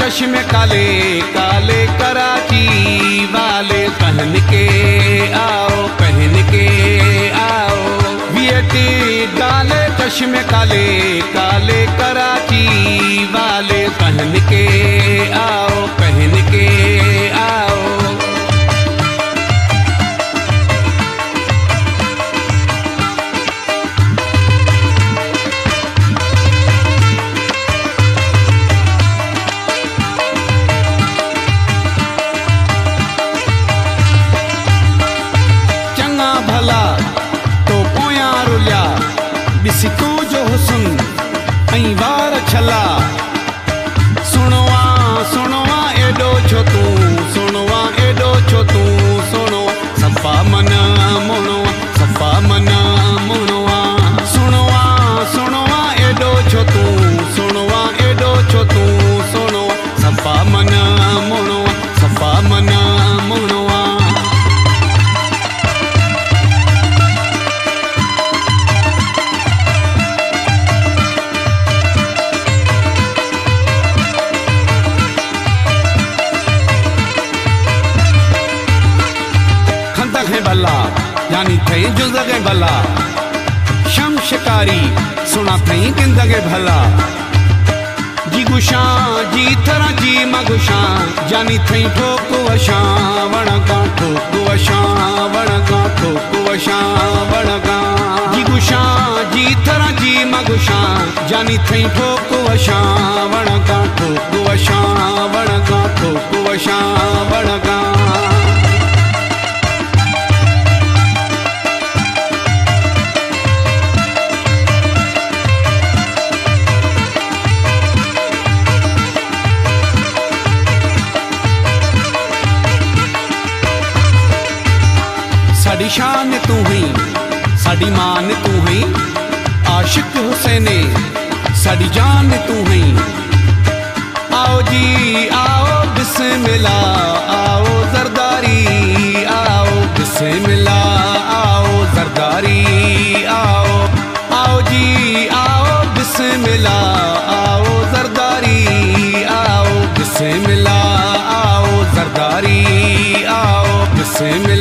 चश्मे काले काले कराची वाले पहन के आओ, पहन के आओ। वीएटी डाले चश्मे काले काले कराची वाले पहन के आओ, पहन के आओ। भला तो पोयां रुलिया ॾिसी तूं जो हुस्न ऐं वार छला। सुणो आ एॾो छो तूं, सुणो आ एॾो छो तूं, सुणो सफ़ा मन मुणो, सफ़ा मन मुणो आ। सुणो आ एॾो छो तूं, सुणो आ एॾो छो तूं, सुणो सफ़ा मन मुणो, सफ़ा मन मुणो आ। भला यानी थई जो जगह भला, शम शिकारी सुना थई किन जगह भला। जी गुशा जी थरा जी मगुशा जानी थई ठोको वशा वणगा, ठोको वशा वणगा, ठोको वशा वणगा। जी गुशा जी थरा जी मगुशा जानी थई ठोको वशा वणगा, ठोको वशा वणगा, ठोको वशा वणगा। साड़ी शान तू ही, साड़ी मान तू ही, आशिक हुसैने साड़ी जान तू ही। आओ जी आओ बिस्मिल्लाह आओ जरदारी, आओ बिस्मिल्लाह आओ जरदारी आओ। आओ जी आओ बिस्मिल्लाह आओ जरदारी, आओ बिस्मिल्लाह आओ जरदारी आओ, बिस्मिल्लाह।